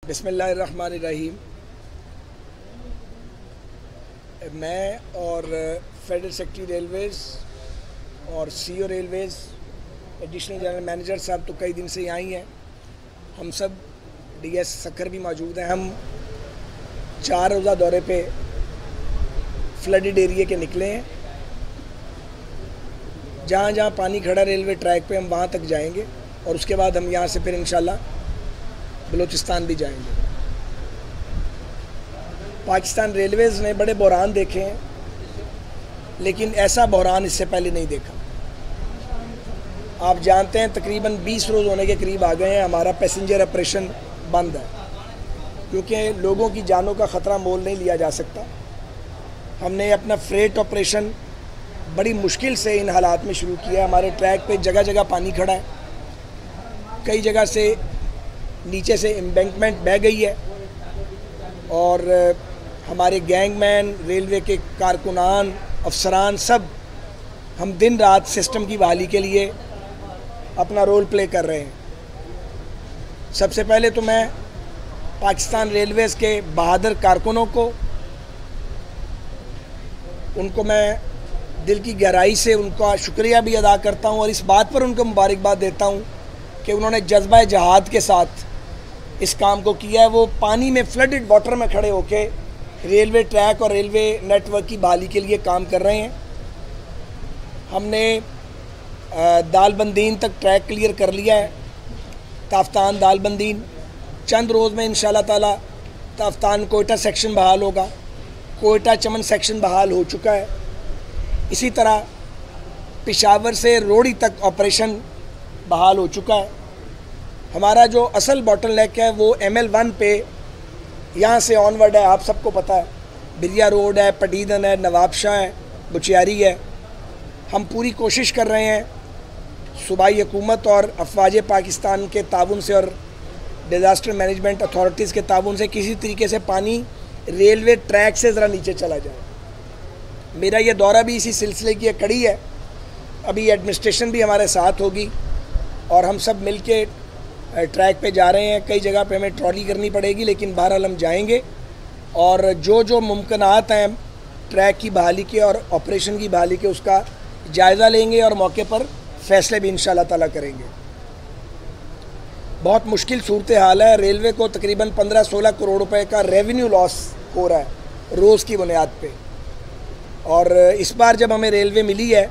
बिस्मिल्लाहिर्रहमानिर्रहीम। मैं और फेडरल सेक्रेटरी रेलवेज़ और CEO Railways additional general manager साहब तो कई दिन से यहाँ ही हैं। हम सब डीएस सक्खर भी मौजूद हैं। हम 4 रोज़ा दौरे पे फ्लडेड एरिया के निकले हैं। जहाँ जहाँ पानी खड़ा रेलवे ट्रैक पे हम वहाँ तक जाएंगे और उसके बाद हम यहाँ से फिर इंशाल्लाह बलूचिस्तान भी जाएंगे। पाकिस्तान रेलवेज़ ने बड़े बहरान देखे हैं, लेकिन ऐसा बहरान इससे पहले नहीं देखा। आप जानते हैं तकरीबन 20 रोज़ होने के करीब आ गए हैं हमारा पैसेंजर ऑपरेशन बंद है, क्योंकि लोगों की जानों का ख़तरा मोल नहीं लिया जा सकता। हमने अपना फ्रेट ऑपरेशन बड़ी मुश्किल से इन हालात में शुरू किया। हमारे ट्रैक पे जगह जगह पानी खड़ा है, कई जगह से नीचे से एम्बैंकमेंट बह गई है और हमारे गैंगमैन, रेलवे के कारकुनान, अफसरान सब हम दिन रात सिस्टम की बहाली के लिए अपना रोल प्ले कर रहे हैं। सबसे पहले तो मैं पाकिस्तान रेलवेज़ के बहादुर कारकुनों को, उनको मैं दिल की गहराई से उनका शुक्रिया भी अदा करता हूं और इस बात पर उनको मुबारकबाद देता हूं कि उन्होंने जज्बा जहाद के साथ इस काम को किया है। वो पानी में फ्लडेड वाटर में खड़े होके रेलवे ट्रैक और रेलवे नेटवर्क की बहाली के लिए काम कर रहे हैं। हमने दालबंदीन तक ट्रैक क्लियर कर लिया है। ताफ्तान दालबंदीन चंद रोज़ में इंशाल्लाह ताला ताफ्तान कोयटा सेक्शन बहाल होगा। कोयटा चमन सेक्शन बहाल हो चुका है। इसी तरह पेशावर से रोड़ी तक ऑपरेशन बहाल हो चुका है। हमारा जो असल बॉटलनेक है वो ML1 पे यहाँ से ऑनवर्ड है। आप सबको पता है, बिरिया रोड है, पटीदन है, नवाबशाह है, बुचियारी है। हम पूरी कोशिश कर रहे हैं सूबाई हुकूमत और अफवाज पाकिस्तान के ताउन से और डिज़ास्टर मैनेजमेंट अथॉरिटीज़ के ताउन से किसी तरीके से पानी रेलवे ट्रैक से ज़रा नीचे चला जाए। मेरा ये दौरा भी इसी सिलसिले की एक कड़ी है। अभी एडमिनिस्ट्रेशन भी हमारे साथ होगी और हम सब मिल के ट्रैक पे जा रहे हैं। कई जगह पे हमें ट्रॉली करनी पड़ेगी, लेकिन बहरहाल हम जाएंगे और जो जो मुमकिनात हैं ट्रैक की बहाली के और ऑपरेशन की बहाली के उसका जायज़ा लेंगे और मौके पर फैसले भी इंशाल्लाह ताला करेंगे। बहुत मुश्किल सूरत हाल है। रेलवे को तकरीबन 15-16 करोड़ रुपए का रेवेन्यू लॉस हो रहा है रोज़ की बुनियाद पे। और इस बार जब हमें रेलवे मिली है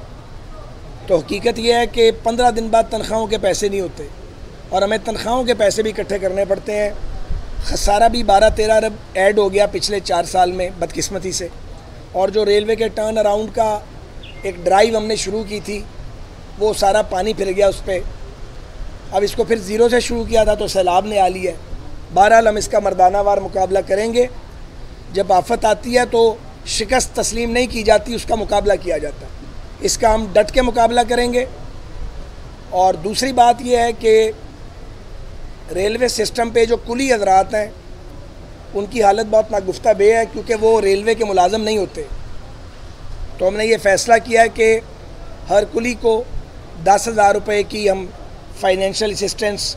तो हकीकत यह है कि 15 दिन बाद तनख्वाहों के पैसे नहीं होते और हमें तनख्वाहों के पैसे भी इकट्ठे करने पड़ते हैं। खसारा भी 12-13 अरब ऐड हो गया पिछले 4 साल में बदकिस्मती से। और जो रेलवे के टर्न अराउंड का एक ड्राइव हमने शुरू की थी वो सारा पानी फिर गया उस पर। अब इसको फिर ज़ीरो से शुरू किया था तो सैलाब ने आ लिया है। बहरहाल हम इसका मर्दानावार मुकाबला करेंगे। जब आफत आती है तो शिकस्त तस्लीम नहीं की जाती, उसका मुकाबला किया जाता है। इसका हम डट के मुकाबला करेंगे। और दूसरी बात यह है कि रेलवे सिस्टम पे जो कुली हजरात हैं उनकी हालत बहुत नागुफ्ता बे है, क्योंकि वो रेलवे के मुलाजम नहीं होते। तो हमने ये फ़ैसला किया है कि हर कुली को 10,000 रुपये की हम फाइनेंशियल असिस्टेंस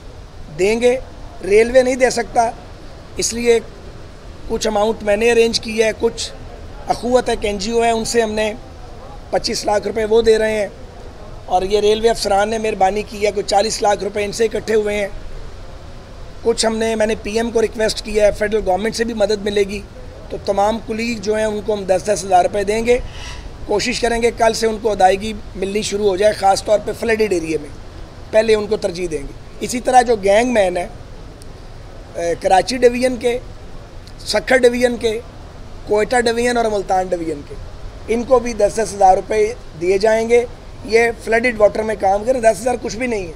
देंगे। रेलवे नहीं दे सकता, इसलिए कुछ अमाउंट मैंने अरेंज की है। कुछ अखुवत एक NGO है, उनसे हमने 25 लाख रुपए वो दे रहे हैं और ये रेलवे अफसरान ने मेहरबानी की है। कुछ 40 लाख रुपए इनसे इकट्ठे हुए हैं। कुछ मैंने PM को रिक्वेस्ट किया है, फेडरल गवर्नमेंट से भी मदद मिलेगी। तो तमाम कुलीग जो हैं उनको हम 10-10 हज़ार रुपये देंगे। कोशिश करेंगे कल से उनको अदायगी मिलनी शुरू हो जाए, ख़ास तौर पे फ्लडेड एरिया में पहले उनको तरजीह देंगे। इसी तरह जो गैंगमैन है कराची डिवीज़न के, सक्खर डिवीज़न के, कोयटा डिवीज़न और मुल्तान डिवीज़न के, इनको भी 10-10 हज़ार रुपये दिए जाएंगे। ये फ्लडेड वाटर में काम करें। 10 हज़ार कुछ भी नहीं है,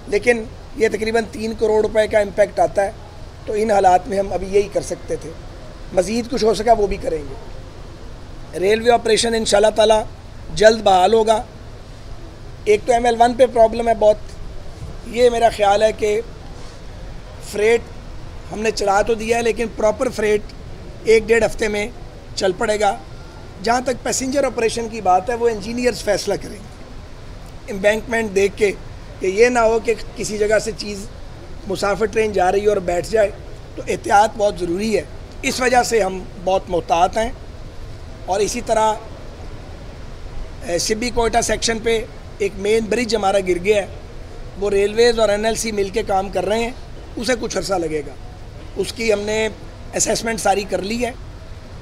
लेकिन ये तकरीबन 3 करोड़ रुपए का इम्पैक्ट आता है। तो इन हालात में हम अभी यही कर सकते थे। मज़ीद कुछ हो सका वो भी करेंगे। रेलवे ऑपरेशन इंशाल्लाह ताला जल्द बहाल होगा। एक तो ML1 पे प्रॉब्लम है बहुत। ये मेरा ख्याल है कि फ्रेट हमने चला तो दिया है, लेकिन प्रॉपर फ्रेट 1-1.5 हफ्ते में चल पड़ेगा। जहाँ तक पैसेंजर ऑपरेशन की बात है वो इंजीनियर्स फैसला करेंगे। एम्बैंकमेंट देख के कि ये ना हो कि किसी जगह से चीज़ मुसाफिर ट्रेन जा रही है और बैठ जाए तो एहतियात बहुत ज़रूरी है। इस वजह से हम बहुत मोहतात हैं। और इसी तरह सिब्बी कोयटा सेक्शन पे एक मेन ब्रिज हमारा गिर गया है, वो रेलवेज़ और NLC मिल के काम कर रहे हैं, उसे कुछ अर्सा लगेगा। उसकी हमने असेसमेंट सारी कर ली है,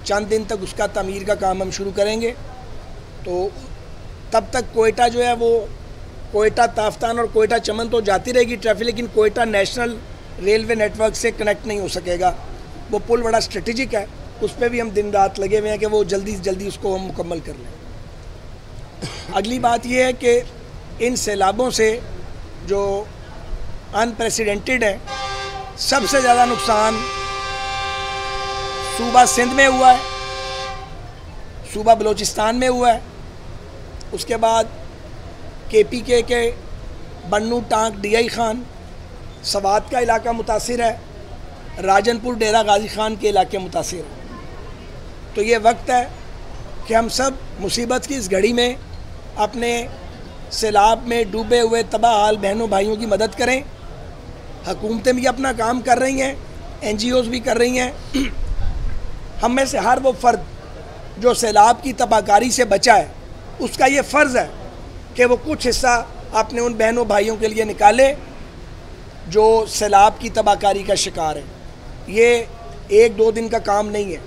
चंद दिन तक उसका तामीर का काम हम शुरू करेंगे। तो तब तक कोयटा जो है वो कोयटा ताफ्तान और कोयटा चमन तो जाती रहेगी ट्रैफिक, लेकिन कोयटा नेशनल रेलवे नेटवर्क से कनेक्ट नहीं हो सकेगा। वो पुल बड़ा स्ट्रेटेजिक है, उस पर भी हम दिन रात लगे हुए हैं कि वो जल्दी से जल्दी उसको हम मुकम्मल कर लें। अगली बात यह है कि इन सैलाबों से जो अनप्रेसिडेंटेड है, सबसे ज़्यादा नुकसान सूबा सिंध में हुआ है, सूबा बलूचिस्तान में हुआ है, उसके बाद KPK के बन्नू टांक DI खान सवात का इलाका मुतासिर है, राजनपुर डेरा गाजी खान के इलाके मुतासिर है। तो ये वक्त है कि हम सब मुसीबत की इस घड़ी में अपने सैलाब में डूबे हुए तबाह हाल बहनों भाइयों की मदद करें। हुकूमतें भी अपना काम कर रही हैं, NGOs भी कर रही हैं। हम में से हर वो फ़र्द जो सैलाब की तबाहकारी से बचा है, उसका ये फ़र्ज़ है कि वो कुछ हिस्सा अपने उन बहनों भाइयों के लिए निकाले जो सैलाब की तबाहकारी का शिकार है। ये 1-2 दिन का काम नहीं है।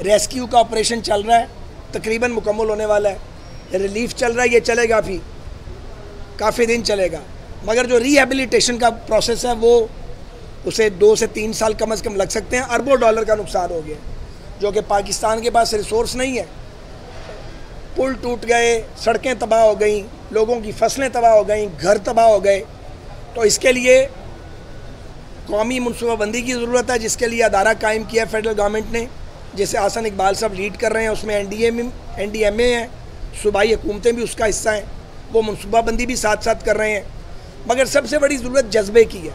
रेस्क्यू का ऑपरेशन चल रहा है, तकरीबन मुकम्मल होने वाला है। रिलीफ चल रहा है, ये चलेगा भी काफ़ी दिन चलेगा। मगर जो रिहेबिलिटेशन का प्रोसेस है वो उसे 2 से 3 साल कम से कम लग सकते हैं। अरबों डॉलर का नुकसान हो गया, जो कि पाकिस्तान के पास रिसोर्स नहीं है। पुल टूट गए, सड़कें तबाह हो गई, लोगों की फसलें तबाह हो गई, घर तबाह हो गए। तो इसके लिए कौमी मनसूबाबंदी की ज़रूरत है, जिसके लिए अदारा कायम किया फेडरल गवर्नमेंट ने, जिसे आसन इकबाल साहब लीड कर रहे हैं। उसमें NDMA है, सूबाई हुकूमतें भी उसका हिस्सा हैं, वो मनसूबाबंदी भी साथ साथ कर रहे हैं। मगर सबसे बड़ी ज़रूरत जज्बे की है।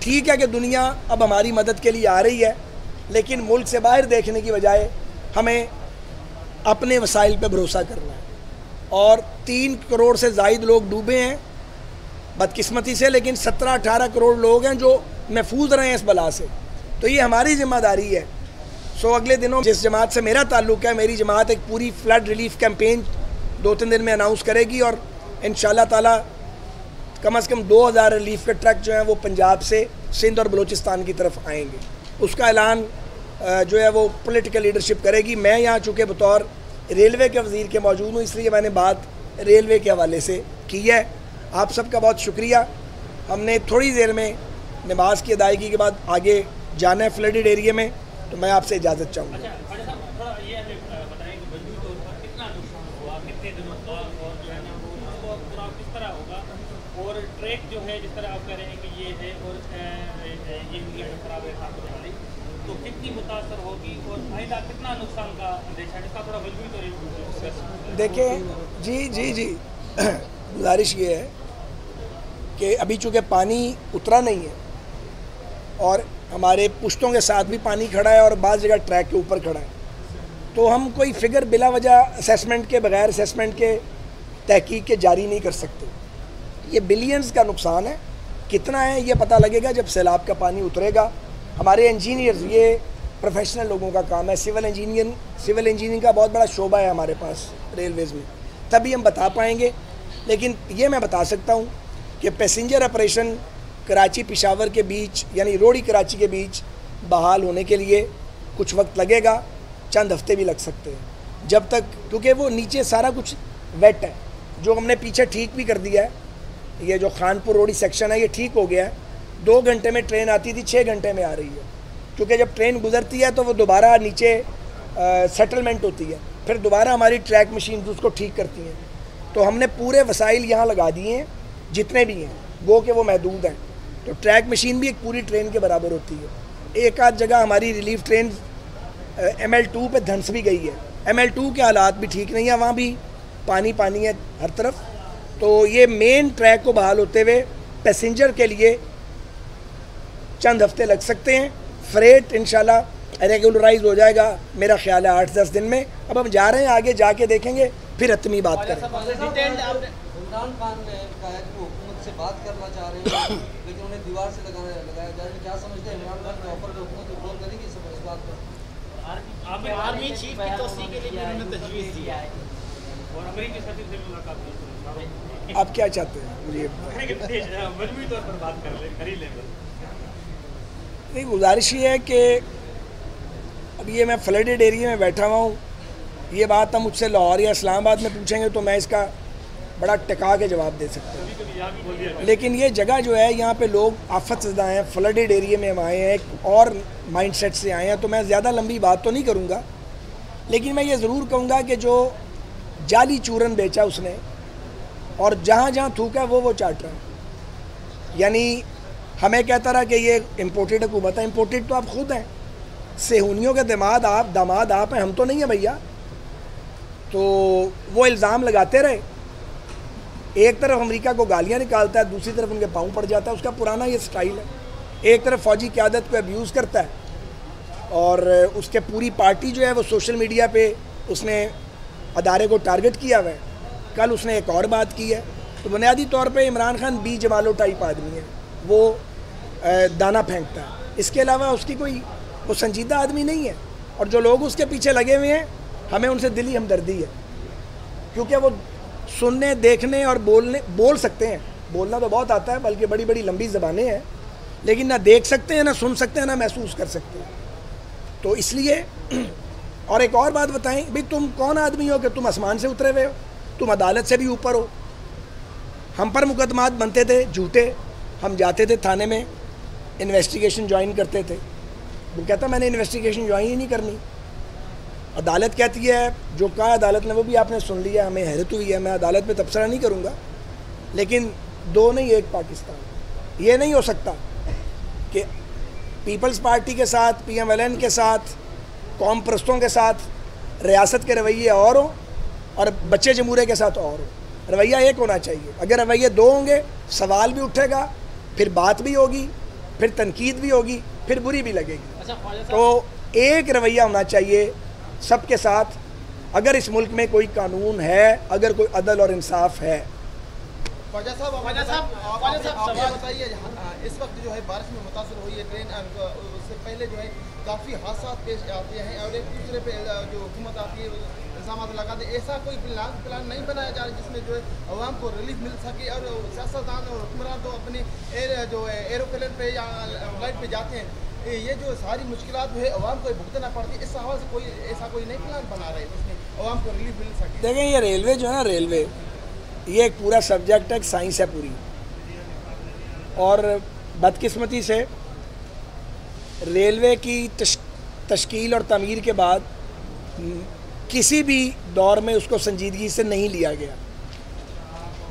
ठीक है कि दुनिया अब हमारी मदद के लिए आ रही है, लेकिन मुल्क से बाहर देखने की बजाय हमें अपने वसाइल पे भरोसा करना है। और 3 करोड़ से ज़ायद लोग डूबे हैं बदकिस्मती से, लेकिन 17-18 करोड़ लोग हैं जो महफूज रहे हैं इस बला से। तो ये हमारी ज़िम्मेदारी है। सो अगले दिनों जिस जमात से मेरा ताल्लुक़ है, मेरी जमात एक पूरी फ्लड रिलीफ कैंपेन 2-3 दिन में अनाउंस करेगी, और इंशाअल्लाह ताला कम से कम 2000 रिलीफ के ट्रक जो हैं वो पंजाब से सिंध और बलूचिस्तान की तरफ आएंगे। उसका ऐलान जो है वो पॉलिटिकल लीडरशिप करेगी। मैं यहाँ चूँकि बतौर रेलवे के वज़ीर के मौजूद हूँ, इसलिए मैंने बात रेलवे के हवाले से की है। आप सबका बहुत शुक्रिया। हमने थोड़ी देर में नमाज की अदायगी के बाद आगे जाना है फ्लडेड एरिया में, तो मैं आपसे इजाज़त चाहूँगा। और ट्रैक जो है जिस तरह आप कह रहे हैं कि ये है और ये खराब है वाली, तो कितनी मुतासर होगी और आइंदा कितना नुकसान का अंदेशा है, इसका थोड़ा बिल्कुल तो देखिए जी गुजारिश ये है कि अभी चूँकि पानी उतरा नहीं है और हमारे पुश्तों के साथ भी पानी खड़ा है और बाज़ जगह ट्रैक के ऊपर खड़ा है, तो हम कोई फिगर बिला वजह असेसमेंट के बगैर असेसमेंट के तहकीक के जारी नहीं कर सकते। ये बिलियंस का नुकसान है। कितना है ये पता लगेगा जब सैलाब का पानी उतरेगा। हमारे इंजीनियर्स, ये प्रोफेशनल लोगों का काम है। सिविल इंजीनियरिंग का बहुत बड़ा शोबा है हमारे पास रेलवेज़ में, तभी हम बता पाएंगे। लेकिन ये मैं बता सकता हूँ कि पैसेंजर ऑपरेशन कराची पेशावर के बीच, यानी रोड़ी कराची के बीच बहाल होने के लिए कुछ वक्त लगेगा, चंद हफ्ते भी लग सकते हैं, जब तक, क्योंकि वो नीचे सारा कुछ वेट है। जो हमने पीछे ठीक भी कर दिया है, ये जो खानपुर रोड़ी सेक्शन है ये ठीक हो गया है। 2 घंटे में ट्रेन आती थी, 6 घंटे में आ रही है, क्योंकि जब ट्रेन गुजरती है तो वो दोबारा नीचे सेटलमेंट होती है, फिर दोबारा हमारी ट्रैक मशीन उसको ठीक करती हैं। तो हमने पूरे वसाइल यहाँ लगा दिए हैं जितने भी हैं, गो के वो महदूद हैं। तो ट्रैक मशीन भी एक पूरी ट्रेन के बराबर होती है। एक आध जगह हमारी रिलीफ ट्रेन ML2 पे धंस भी गई है। ML2 के हालात भी ठीक नहीं है, वहाँ भी पानी है हर तरफ। तो ये मेन ट्रैक को बहाल होते हुए पैसेंजर के लिए चंद हफ्ते लग सकते हैं। फ्रेट इंशाल्लाह रेगुलराइज हो जाएगा, मेरा ख्याल है 8-10 दिन में। अब हम जा रहे हैं, आगे जाके देखेंगे, फिर हतमी बात करेंगे। इमरान खान ने कहा कि वो हुकूमत से बात करना चाह रहे हैं, लेकिन उन्हें दीवार से लगाया जाए, क्या समझते हैं इमरान खान के ऑफर को हुकूमत गौर करेगी इस बात पर? आर्मी चीफ की तौसीह के लिए भी उन्होंने तजवीज़ दी है और अमेरिकी सफीर से मुलाकात की। आप क्या चाहते हैं मुझे मजमूई तौर पर बात कर ही लें। नहीं, गुजारिश ये है कि अब ये मैं फ्लडेड एरिया में बैठा हुआ हूँ, ये बात हम मुझसे लाहौर या इस्लामाबाद में पूछेंगे तो मैं इसका बड़ा टिका के जवाब दे सकता हूँ। लेकिन ये जगह जो है, यहाँ पे लोग आफत ज़दा हैं, फ्लडेड एरिया में हम आए हैं, एक और माइंडसेट से आए हैं, तो मैं ज़्यादा लंबी बात तो नहीं करूँगा। लेकिन मैं ये ज़रूर कहूँगा कि जो जाली चूरन बेचा उसने और जहाँ जहाँ थूका वो चाट रहा है। यानी हमें कहता रहा कि ये इम्पोर्टेड हुकूमत है। इम्पोर्टेड तो आप खुद हैं, सेहूनियों के दामाद आप हैं, हम तो नहीं हैं भैया। तो वो इल्ज़ाम लगाते रहे, एक तरफ अमेरिका को गालियाँ निकालता है, दूसरी तरफ उनके पाँव पड़ जाता है। उसका पुराना ये स्टाइल है, एक तरफ फ़ौजी क़यादत को अब्यूज़ करता है और उसके पूरी पार्टी जो है वो सोशल मीडिया पे उसने अदारे को टारगेट किया हुआ है। कल उसने एक और बात की है। तो बुनियादी तौर पे इमरान खान बी जमालो टाइप आदमी है, वो दाना फेंकता है। इसके अलावा उसकी कोई वो संजीदा आदमी नहीं है। और जो लोग उसके पीछे लगे हुए हैं, हमें उनसे दिली हमदर्दी है, क्योंकि वो सुनने, देखने और बोल सकते हैं। बोलना तो बहुत आता है, बल्कि बड़ी बड़ी लंबी ज़बानें हैं, लेकिन ना देख सकते हैं, ना सुन सकते हैं, ना महसूस कर सकते हैं। तो इसलिए और एक और बात बताएं भाई, तुम कौन आदमी हो कि तुम आसमान से उतरे हुए हो? तुम अदालत से भी ऊपर हो। हम पर मुकदमात बनते थे झूठे, हम जाते थे थाने में, इन्वेस्टिगेशन ज्वाइन करते थे। वो कहता मैंने इन्वेस्टिगेशन ज्वाइन ही नहीं करनी। अदालत कहती है, जो कहा अदालत ने वो भी आपने सुन लिया, हमें हैरत हुई है। मैं अदालत में तबसरा नहीं करूँगा, लेकिन दो नहीं एक पाकिस्तान। ये नहीं हो सकता कि पीपल्स पार्टी के साथ, PMLN के साथ, कौम परस्तों के साथ रियासत के रवैये और हों और बच्चे जमहूरे के साथ और हो। रवैया एक होना चाहिए। अगर रवैये दो होंगे, सवाल भी उठेगा, फिर बात भी होगी, फिर तनकीद भी होगी, फिर बुरी भी लगेगी। तो एक रवैया होना चाहिए सबके साथ। अगर इस मुल्क में कोई कानून है, अगर कोई अदल और इंसाफ है। ख्वाजा साहब बताइए, इस वक्त जो है बारिश में मुतासर हुई है ट्रेन, उससे पहले जो है काफ़ी हादसा पेश आते हैं और एक दूसरे पे जो हुकूमत आती है इल्ज़ाम लगा दे। ऐसा कोई प्लान नहीं बनाया जा रहा जिसमें जो है अवाम को रिलीफ मिल सके? और सियासतदान और हुक्मरान तो अपने एरोप्लेन पे या फ्लाइट पे जाते हैं, ये जो सारी मुश्किलात जो है अवाम को भुगतना पड़ती है। इस हवाले से ऐसा कोई नहीं प्लान बना रहे जिसमें अवाम को रिलीफ मिल सके? देखें, ये रेलवे जो है ना, रेलवे ये एक पूरा सब्जेक्ट है, साइंस है पूरी। और बदकिस्मती से रेलवे की तश्कील और तमीर के बाद किसी भी दौर में उसको संजीदगी से नहीं लिया गया।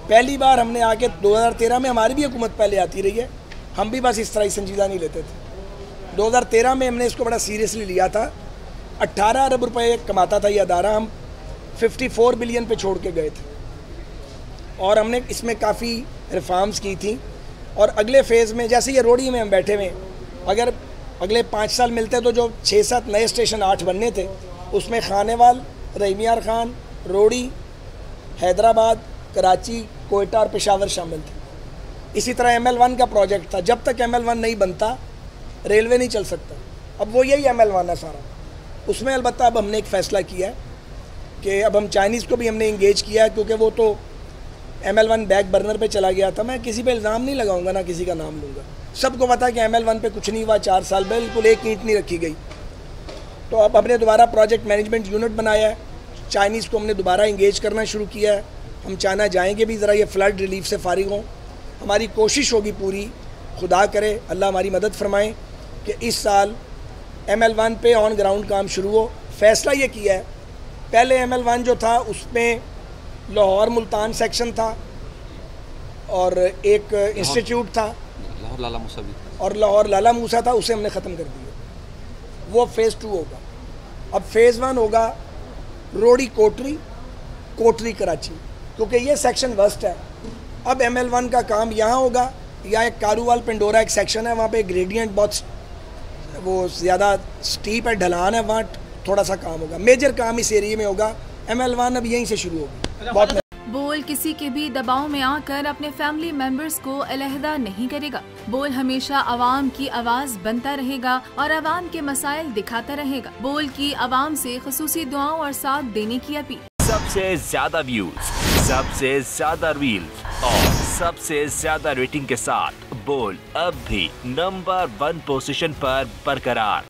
पहली बार हमने आके 2013 में, हमारी भी हुकूमत पहले आती रही है, हम भी बस इस तरह ही संजीदा नहीं लेते थे। 2013 में हमने इसको बड़ा सीरियसली लिया था। 18 अरब रुपए कमाता था ये अदारा, हम 54 बिलियन पे छोड़ के गए थे और हमने इसमें काफ़ी रिफॉर्म्स की थी। और अगले फेज़ में, जैसे ये रोडी में हम बैठे हुए, अगर अगले 5 साल मिलते तो जो 6-7 नए स्टेशन 8 बनने थे, उसमें खानेवाल, रहीमियार खान, रोडी, हैदराबाद, कराची, कोयटा और पेशावर शामिल थे। इसी तरह ML1 का प्रोजेक्ट था। जब तक ML1 नहीं बनता रेलवे नहीं चल सकता। अब वो यही ML1 है सारा। उसमें अलबत्ता अब हमने एक फ़ैसला किया है कि अब हम चाइनीज़ को भी हमने इंगेज किया है, क्योंकि वो तो ML1 बैक बर्नर पे चला गया था। मैं किसी पे इल्ज़ाम नहीं लगाऊंगा, ना किसी का नाम लूँगा। सबको पता है कि ML1 पे कुछ नहीं हुआ, 4 साल बिल्कुल एक ईंट नहीं रखी गई। तो अब हमने दोबारा प्रोजेक्ट मैनेजमेंट यूनिट बनाया है, चाइनीज़ को हमने दोबारा इंगेज करना शुरू किया है। हम चाइना जाएंगे भी, ज़रा ये फ़्लड रिलीफ से फारिग हों। हमारी कोशिश होगी पूरी, खुदा करे अल्लाह हमारी मदद फरमाए कि इस साल ML1 पे ऑन ग्राउंड काम शुरू हो। फ़ैसला ये किया है, पहले ML1 जो था उसमें लाहौर मुल्तान सेक्शन था और एक इंस्टीट्यूट था, लाहौर लाला मूसा था, उसे हमने ख़त्म कर दिया। वो फ़ेज़ 2 होगा। अब फ़ेज़ 1 होगा रोडी कोटरी, कोटरी कराची, क्योंकि ये सेक्शन वर्स्ट है। अब ML1 का काम यहाँ होगा, या एक कारूवाल पिंडोरा एक सेक्शन है, वहाँ पे ग्रेडियंट बहुत वो ज़्यादा स्टीप है, ढलान है, वहाँ थोड़ा सा काम होगा। मेजर काम इस एरिया में होगा। ML1 अब यहीं से शुरू होगी। बहुत बोल किसी के भी दबाव में आकर अपने फैमिली मेंबर्स को अलहदा नहीं करेगा। बोल हमेशा आवाम की आवाज बनता रहेगा और आवाम के मसाइल दिखाता रहेगा। बोल की आवाम से खुसूसी दुआओं और साथ देने की अपील। सबसे ज्यादा व्यूज, सबसे ज्यादा रील्स और सबसे ज्यादा रेटिंग के साथ बोल अब भी नंबर 1 पोजीशन पर बरकरार।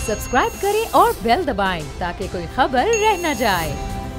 सब्सक्राइब करें और बेल दबाएं ताकि कोई खबर रह न जाए।